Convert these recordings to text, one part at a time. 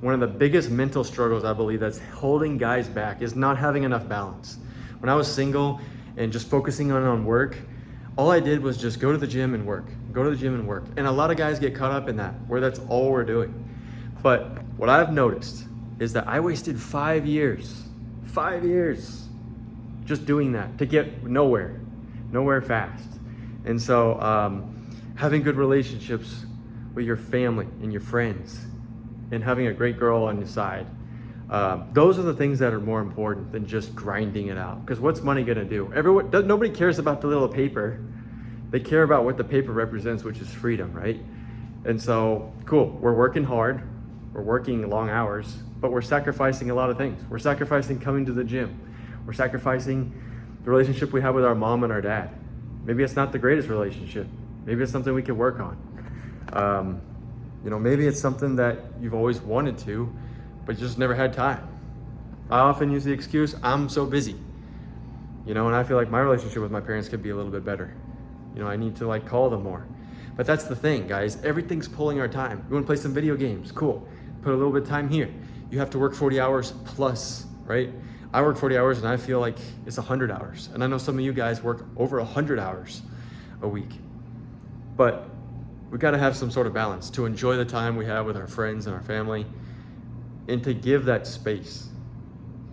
one of the biggest mental struggles I believe that's holding guys back is not having enough balance. When I was single and just focusing on work, all I did was just go to the gym and work, go to the gym and work. And a lot of guys get caught up in that, where that's all we're doing. But what I've noticed is that I wasted 5 years just doing that to get nowhere fast. And so having good relationships with your family and your friends and having a great girl on your side, those are the things that are more important than just grinding it out. Because what's money gonna do? Nobody cares about the little paper. They care about what the paper represents, which is freedom, right? And so, cool, we're working hard, we're working long hours, but we're sacrificing a lot of things. We're sacrificing coming to the gym. We're sacrificing the relationship we have with our mom and our dad. Maybe it's not the greatest relationship. Maybe it's something we can work on. Maybe it's something that you've always wanted to, but you just never had time. I often use the excuse, I'm so busy. And I feel like my relationship with my parents could be a little bit better. I need to call them more. But that's the thing, guys. Everything's pulling our time. You want to play some video games? Cool. Put a little bit of time here. You have to work 40 hours plus, right? I work 40 hours and I feel like it's 100 hours. And I know some of you guys work over 100 hours a week. But we got to have some sort of balance to enjoy the time we have with our friends and our family and to give that space,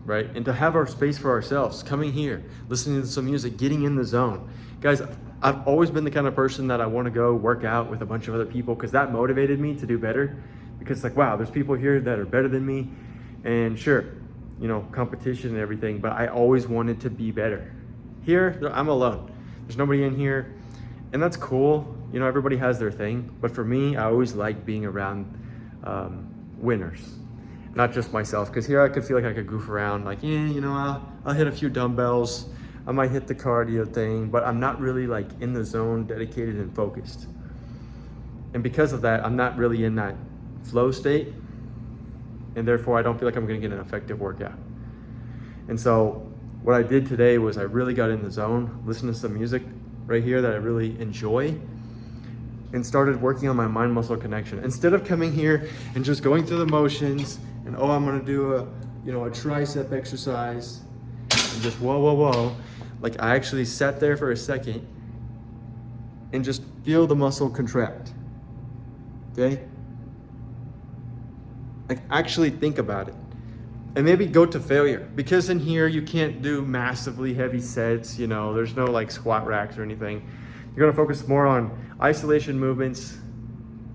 right? And to have our space for ourselves, coming here, listening to some music, getting in the zone. Guys, I've always been the kind of person that I want to go work out with a bunch of other people because that motivated me to do better. Because wow, there's people here that are better than me. And sure, competition and everything, but I always wanted to be better. Here, I'm alone. There's nobody in here. And that's cool. Everybody has their thing. But for me, I always like being around winners, not just myself. Because here I could feel like I could goof around, I'll hit a few dumbbells. I might hit the cardio thing, but I'm not really in the zone, dedicated and focused. And because of that, I'm not really in that flow state. And therefore I don't feel like I'm gonna get an effective workout. And so what I did today was I really got in the zone, listened to some music right here that I really enjoy, and started working on my mind-muscle connection. Instead of coming here and just going through the motions and I'm gonna do a tricep exercise and just whoa. I actually sat there for a second and just feel the muscle contract, okay? Actually think about it. And maybe go to failure. Because in here, you can't do massively heavy sets, there's no squat racks or anything. You're gonna focus more on isolation movements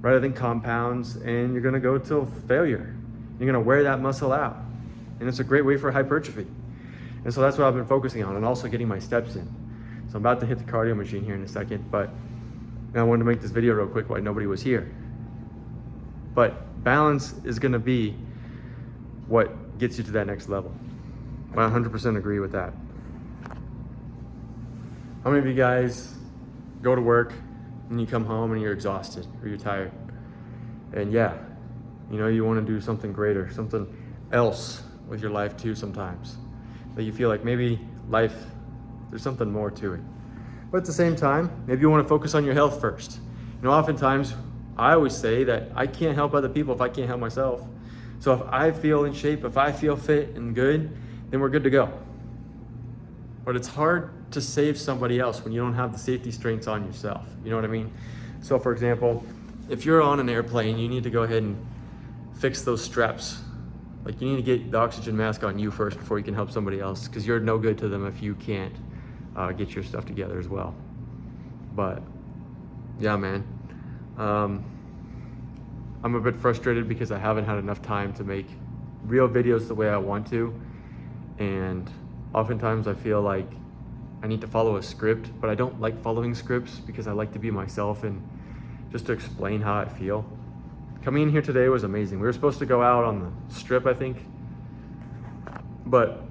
rather than compounds, and you're gonna go till failure. You're gonna wear that muscle out. And it's a great way for hypertrophy. And so that's what I've been focusing on, and also getting my steps in. So I'm about to hit the cardio machine here in a second, but I wanted to make this video real quick while nobody was here. But balance is gonna be what gets you to that next level. I 100% agree with that. How many of you guys go to work and you come home and you're exhausted or you're tired? And you wanna do something greater, something else with your life too sometimes. That you feel like maybe life, there's something more to it. But at the same time, maybe you want to focus on your health first. Oftentimes, I always say that I can't help other people if I can't help myself. So if I feel in shape, if I feel fit and good, then we're good to go. But it's hard to save somebody else when you don't have the safety strengths on yourself. You know what I mean? So for example, if you're on an airplane, you need to go ahead and fix those straps. You need to get the oxygen mask on you first before you can help somebody else, because you're no good to them if you can't get your stuff together as well. But yeah, man, I'm a bit frustrated because I haven't had enough time to make real videos the way I want to. And oftentimes I feel like I need to follow a script, but I don't like following scripts because I like to be myself and just to explain how I feel. Coming in here today was amazing. We were supposed to go out on the strip, I think, but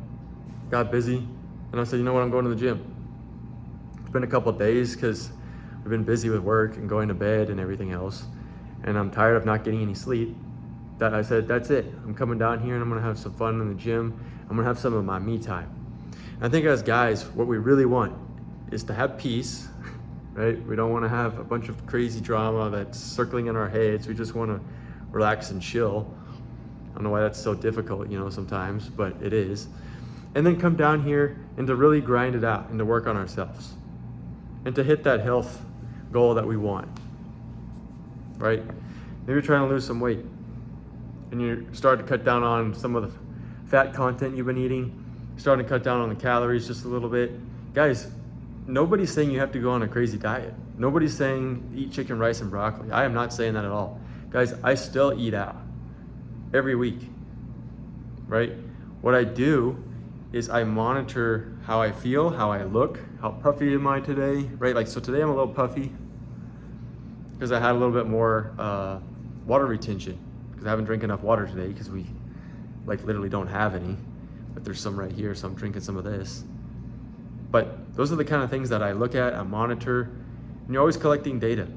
got busy. And I said, you know what, I'm going to the gym. It's been a couple of days because we've been busy with work and going to bed and everything else. And I'm tired of not getting any sleep. That I said, that's it. I'm coming down here and I'm gonna have some fun in the gym. I'm gonna have some of my me time. And I think as guys, what we really want is to have peace, right? We don't want to have a bunch of crazy drama that's circling in our heads. We just want to relax and chill. I don't know why that's so difficult, sometimes, but it is. And then come down here and to really grind it out and to work on ourselves and to hit that health goal that we want, right? Maybe you're trying to lose some weight and you're starting to cut down on some of the fat content you've been eating, starting to cut down on the calories just a little bit. Guys, nobody's saying you have to go on a crazy diet. Nobody's saying eat chicken, rice, and broccoli. I am not saying that at all. Guys, I still eat out every week, right? What I do is I monitor how I feel, how I look, how puffy am I today, right? Like, so today I'm a little puffy because I had a little bit more water retention because I haven't drank enough water today because we literally don't have any, but there's some right here, so I'm drinking some of this. But those are the kind of things that I look at, I monitor, and you're always collecting data.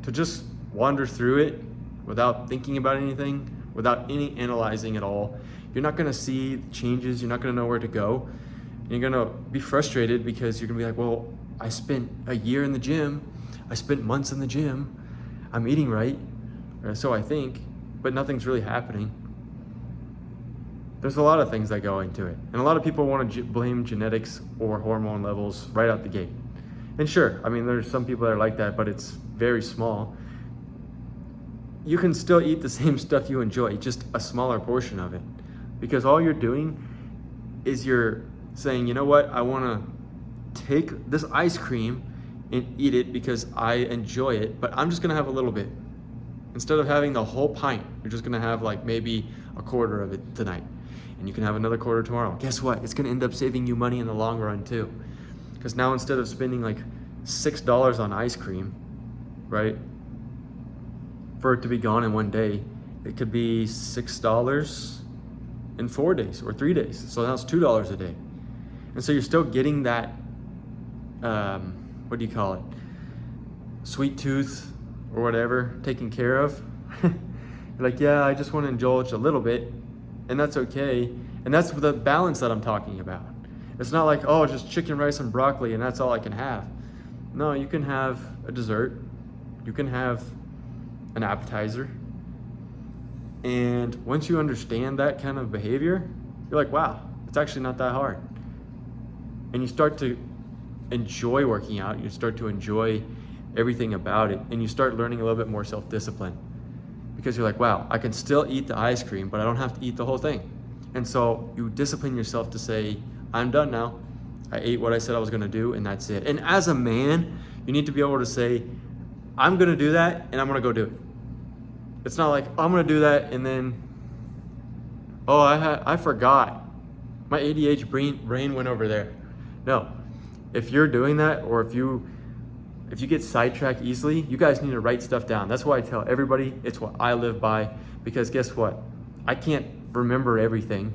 To just wander through it without thinking about anything, without any analyzing at all, you're not gonna see changes, you're not gonna know where to go. And you're gonna be frustrated because you're gonna be like, well, I spent a year in the gym, I spent months in the gym, I'm eating right, or so I think, but nothing's really happening. There's a lot of things that go into it. And a lot of people want to blame genetics or hormone levels right out the gate. And sure, I mean, there's some people that are like that, but it's very small. You can still eat the same stuff you enjoy, just a smaller portion of it. Because all you're doing is you're saying, you know what, I want to take this ice cream and eat it because I enjoy it, but I'm just going to have a little bit. Instead of having the whole pint, you're just going to have maybe a quarter of it tonight. And you can have another quarter tomorrow. Guess what? It's going to end up saving you money in the long run too. Because now instead of spending $6 on ice cream, right, for it to be gone in one day, it could be $6 in 4 days or 3 days. So now it's $2 a day. And so you're still getting that, what do you call it? Sweet tooth or whatever taken care of. You're like, yeah, I just want to indulge a little bit. And that's okay. And that's the balance that I'm talking about. It's not like, oh, just chicken, rice, and broccoli, and that's all I can have. No, you can have a dessert. You can have an appetizer. And once you understand that kind of behavior, you're like, wow, it's actually not that hard. And you start to enjoy working out. You start to enjoy everything about it. And you start learning a little bit more self-discipline. Because you're like, wow, I can still eat the ice cream, but I don't have to eat the whole thing. And so you discipline yourself to say, I'm done now. I ate what I said I was gonna do, and that's it. And as a man, you need to be able to say, I'm gonna do that, and I'm gonna go do it. It's not like, oh, I'm gonna do that, and then, oh, I forgot. My ADHD brain went over there. No, if you're doing that, or if you get sidetracked easily, you guys need to write stuff down. That's why I tell everybody, it's what I live by, because guess what? I can't remember everything.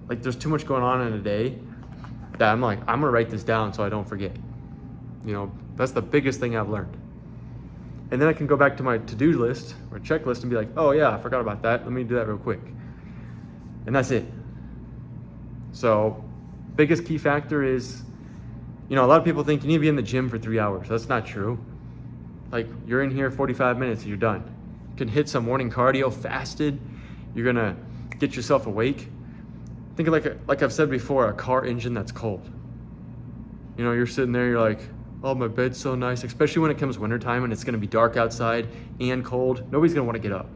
There's too much going on in a day that I'm like, I'm gonna write this down so I don't forget. That's the biggest thing I've learned. And then I can go back to my to-do list or checklist and be like, oh yeah, I forgot about that. Let me do that real quick. And that's it. So, biggest key factor is, a lot of people think you need to be in the gym for 3 hours. That's not true. You're in here 45 minutes and you're done. You can hit some morning cardio fasted. You're gonna get yourself awake. Think of like I've said before, a car engine that's cold. You're sitting there, you're like, oh, my bed's so nice, especially when it comes wintertime and it's gonna be dark outside and cold. Nobody's gonna wanna get up.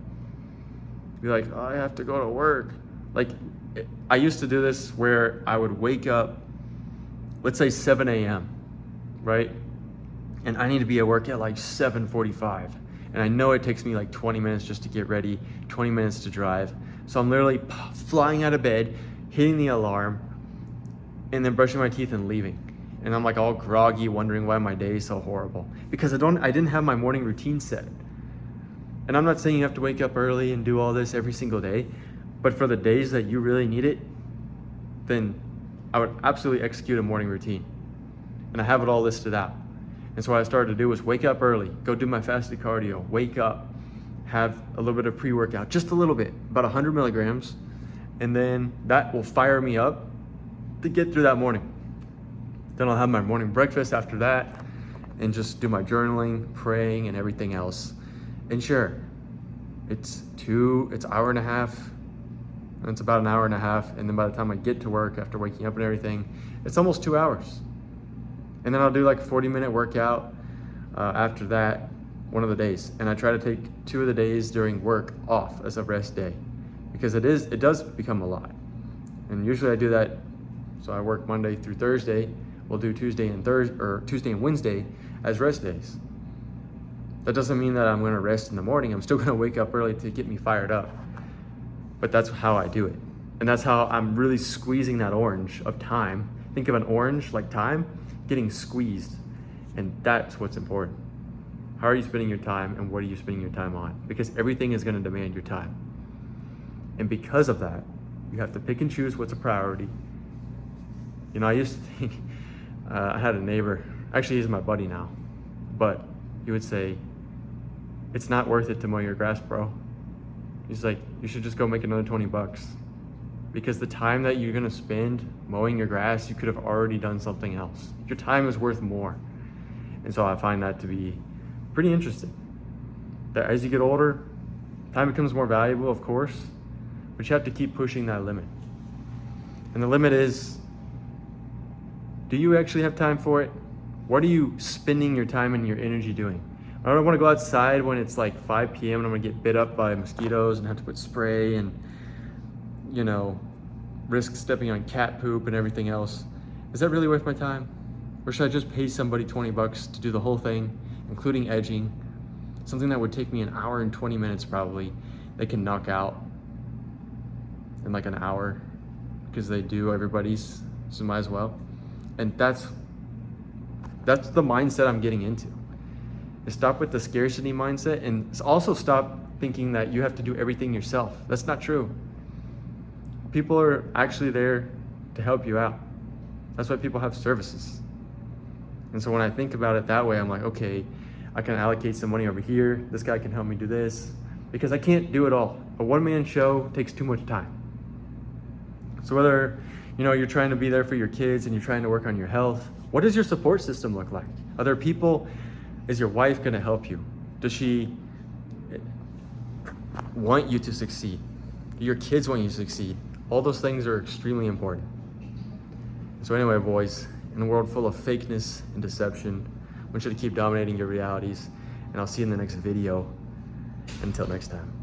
Be like, oh, I have to go to work. I used to do this where I would wake up, let's say 7 a.m., right? And I need to be at work at 7:45. And I know it takes me 20 minutes just to get ready, 20 minutes to drive. So I'm literally flying out of bed, hitting the alarm, and then brushing my teeth and leaving. And I'm all groggy, wondering why my day is so horrible. Because I didn't have my morning routine set. And I'm not saying you have to wake up early and do all this every single day, but for the days that you really need it, then I would absolutely execute a morning routine. And I have it all listed out. And so what I started to do was wake up early, go do my fasted cardio, wake up, have a little bit of pre-workout, just a little bit, about 100 milligrams. And then that will fire me up to get through that morning. Then I'll have my morning breakfast after that and just do my journaling, praying, and everything else. And sure, it's hour and a half, and it's about an hour and a half, and then by the time I get to work after waking up and everything, it's almost 2 hours. And then I'll do like a 40-minute workout after that one of the days, and I try to take 2 of the days during work off as a rest day, because it does become a lot. And usually I do that, so I work Monday through Thursday. We'll do Tuesday and Wednesday as rest days. That doesn't mean that I'm going to rest in the morning. I'm still going to wake up early to get me fired up. But that's how I do it. And that's how I'm really squeezing that orange of time. Think of an orange like time getting squeezed. And that's what's important. How are you spending your time, and what are you spending your time on? Because everything is going to demand your time. And because of that, you have to pick and choose what's a priority. You know, I used to think, I had a neighbor, actually he's my buddy now, but he would say, it's not worth it to mow your grass, bro. He's like, you should just go make another 20 bucks. Because the time that you're gonna spend mowing your grass, you could have already done something else. Your time is worth more. And so I find that to be pretty interesting. That as you get older, time becomes more valuable, of course, but you have to keep pushing that limit. And the limit is, do you actually have time for it? What are you spending your time and your energy doing? I don't want to go outside when it's like 5 p.m. and I'm gonna get bit up by mosquitoes and have to put spray and, you know, risk stepping on cat poop and everything else. Is that really worth my time? Or should I just pay somebody 20 bucks to do the whole thing, including edging, something that would take me an hour and 20 minutes probably, they can knock out in like an hour, because they do everybody's, so might as well. And that's the mindset I'm getting into. Is stop with the scarcity mindset, and also stop thinking that you have to do everything yourself. That's not true. People are actually there to help you out. That's why people have services. And so when I think about it that way, I'm like, okay, I can allocate some money over here. This guy can help me do this, because I can't do it all. A one-man show takes too much time. So whether, you know, you're trying to be there for your kids and you're trying to work on your health, what does your support system look like? Are there people? Is your wife going to help you? Does she want you to succeed? Do your kids want you to succeed? All those things are extremely important. So anyway, boys, in a world full of fakeness and deception, I want you to keep dominating your realities, and I'll see you in the next video. Until next time.